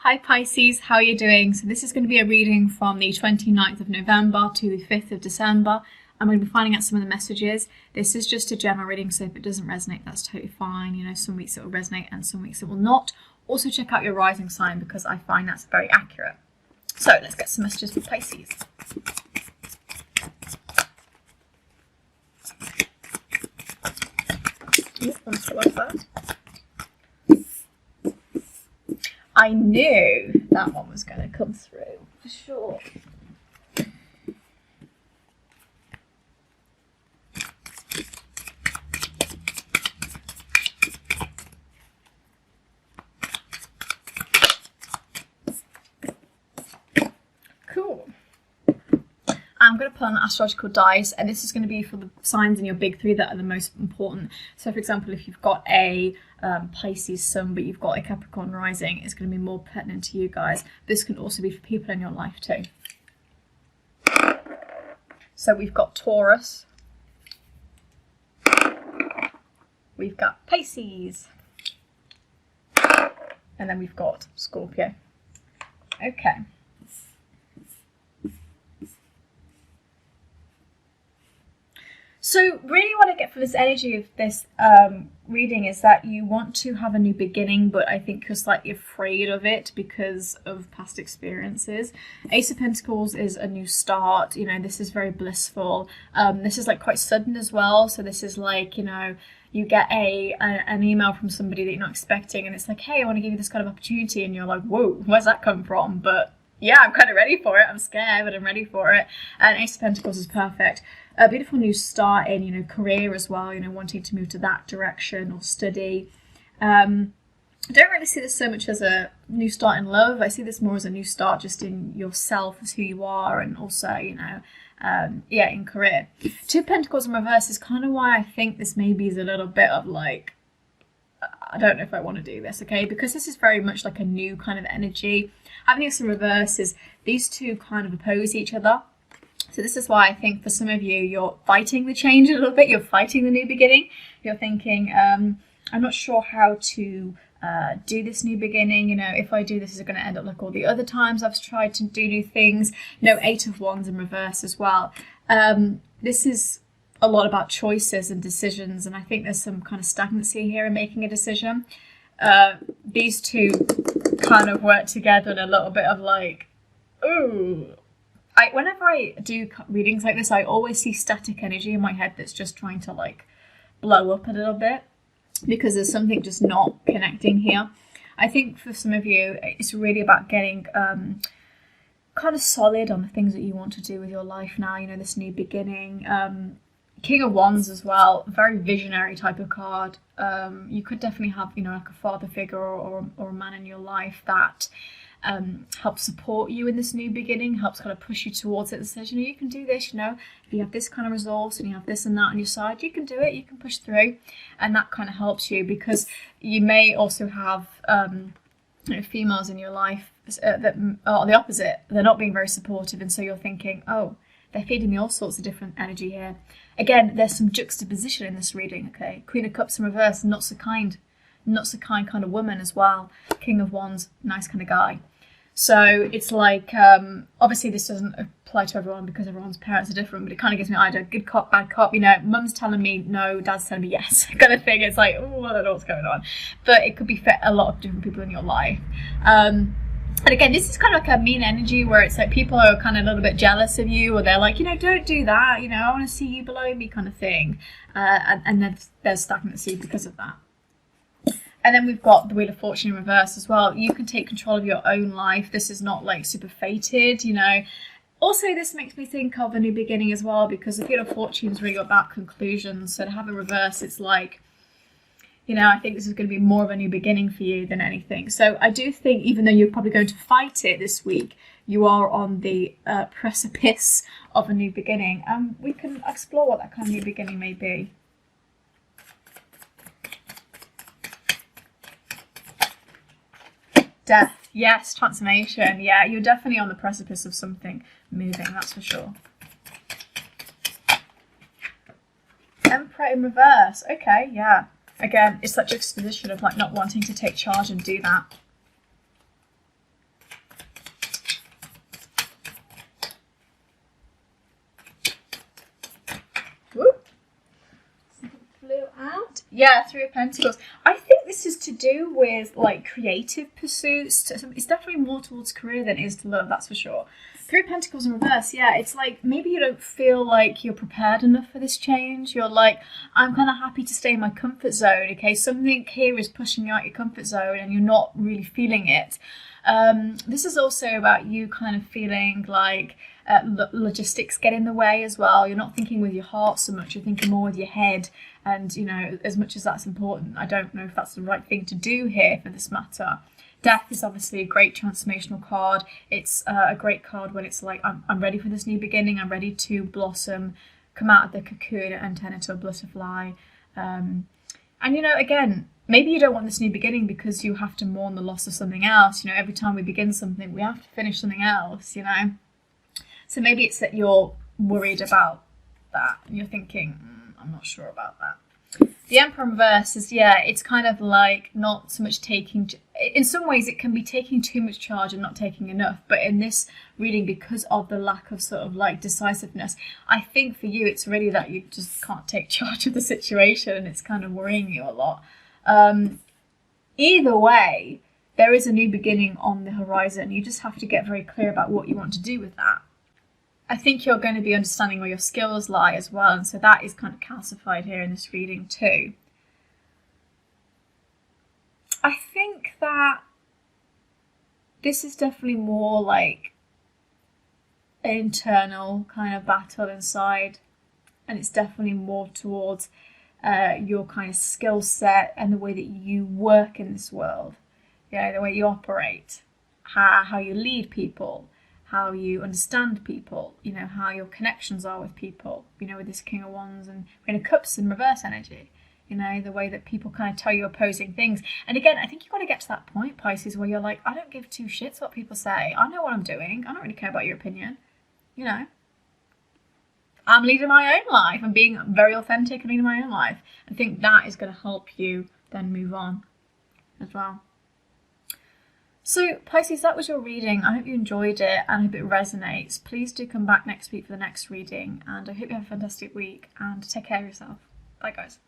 Hi Pisces, how are you doing? So this is going to be a reading from the 29th of November to the 5th of December. I'm going to be finding out some of the messages. This is just a general reading, so if it doesn't resonate, that's totally fine. You know, some weeks it will resonate and some weeks it will not. Also check out your rising sign because I find that's very accurate. So let's get some messages for Pisces. I knew that one was going to come through, for sure. Cool. I'm going to pull an astrological dice, and this is going to be for the signs in your big three that are the most important. So for example, if you've got a Pisces sun but you've got a Capricorn rising, it's going to be more pertinent to you guys. This can also be for people in your life too. So we've got Taurus, we've got Pisces, and then we've got Scorpio. Okay. So really what I get from this energy of this reading is that you want to have a new beginning, but I think you're slightly afraid of it because of past experiences. Ace of Pentacles is a new start. You know, this is very blissful. This is like quite sudden as well. So this is like, you know, you get an email from somebody that you're not expecting, and it's like, hey, I want to give you this kind of opportunity, and you're like, whoa, where's that come from? But yeah, I'm kind of ready for it. I'm scared, but I'm ready for it. And Ace of Pentacles is perfect. A beautiful new start in, you know, career as well, you know, wanting to move to that direction or study. I don't really see this so much as a new start in love. I see this more as a new start just in yourself as who you are, and also, you know, yeah, in career. Two Pentacles in reverse is kind of why I think this maybe is a little bit of like, I don't know if I want to do this, okay? Because this is very much like a new kind of energy. Having this in reverse is these two kind of oppose each other. So this is why I think for some of you, you're fighting the change a little bit. You're fighting the new beginning. You're thinking, I'm not sure how to do this new beginning. You know, if I do this, is it going to end up like all the other times I've tried to do new things? You know, Eight of Wands in reverse as well. This is a lot about choices and decisions, and I think there's some kind of stagnancy here in making a decision. These two kind of work together in a little bit of like, ooh. Whenever I do readings like this, I always see static energy in my head that's just trying to like blow up a little bit because there's something just not connecting here. I think for some of you, it's really about getting kind of solid on the things that you want to do with your life now, you know, this new beginning. King of Wands as well, very visionary type of card. You could definitely have, you know, like a father figure or a man in your life that helps support you in this new beginning, helps kind of push you towards it and says, you know, you can do this, you know, if you have this kind of resource and you have this and that on your side, you can do it, you can push through, and that kind of helps you because you may also have you know, females in your life that are the opposite. They're not being very supportive, and so you're thinking, oh, they're feeding me all sorts of different energy here. Again, there's some juxtaposition in this reading, okay? Queen of Cups in reverse, not so kind kind of woman as well. King of Wands, nice kind of guy. So it's like, obviously this doesn't apply to everyone because everyone's parents are different, but it kind of gives me an idea, good cop, bad cop, you know, mum's telling me no, dad's telling me yes, kind of thing. It's like, oh, I don't know what's going on. But it could be for a lot of different people in your life. And again, this is kind of like a mean energy where it's like people are kind of a little bit jealous of you, or they're like, you know, don't do that, you know, I want to see you below me kind of thing. And then there's stagnancy because of that. And then we've got the Wheel of Fortune in reverse as well. You can take control of your own life. This is not like super fated, you know. Also, this makes me think of a new beginning as well, because the Wheel of Fortune is really about conclusions. So to have a reverse, it's like, you know, I think this is going to be more of a new beginning for you than anything. So I do think, even though you're probably going to fight it this week, you are on the precipice of a new beginning. We can explore what that kind of new beginning may be. Death, yes, transformation, yeah, you're definitely on the precipice of something moving, that's for sure. Emperor in reverse, okay, yeah. Again, it's that juxtaposition of like not wanting to take charge and do that. Yeah, Three of Pentacles. I think this is to do with like creative pursuits. It's definitely more towards career than it is to love, that's for sure. Three of Pentacles in reverse, yeah, it's like maybe you don't feel like you're prepared enough for this change. You're like, I'm kind of happy to stay in my comfort zone, okay? Something here is pushing you out your comfort zone and you're not really feeling it. This is also about you kind of feeling like logistics get in the way as well. You're not thinking with your heart so much, you're thinking more with your head. And, you know, as much as that's important, I don't know if that's the right thing to do here for this matter. Death is obviously a great transformational card. It's a great card when it's like, I'm ready for this new beginning. I'm ready to blossom, come out of the cocoon and turn into a butterfly. And, you know, again, maybe you don't want this new beginning because you have to mourn the loss of something else. You know, every time we begin something, we have to finish something else, you know. So maybe it's that you're worried about that and you're thinking, I'm not sure about that. The Emperor in reverse is, yeah, it's kind of like not so much taking, in some ways it can be taking too much charge and not taking enough, but in this reading, because of the lack of sort of like decisiveness, I think for you it's really that you just can't take charge of the situation and it's kind of worrying you a lot. Either way, there is a new beginning on the horizon. You just have to get very clear about what you want to do with that. I think you're going to be understanding where your skills lie as well, and so that is kind of calcified here in this reading too. I think that this is definitely more like an internal kind of battle inside, and it's definitely more towards your kind of skill set and the way that you work in this world, you know, the way you operate, how you lead people, how you understand people, you know, how your connections are with people, you know, with this King of Wands and Queen of Cups in reverse energy, you know, the way that people kind of tell you opposing things. And again, I think you've got to get to that point, Pisces, where you're like, I don't give two shits what people say. I know what I'm doing. I don't really care about your opinion, you know. I'm leading my own life. I'm being very authentic and leading my own life. I think that is going to help you then move on as well. So Pisces, that was your reading. I hope you enjoyed it and I hope it resonates. Please do come back next week for the next reading, and I hope you have a fantastic week and take care of yourself. Bye guys.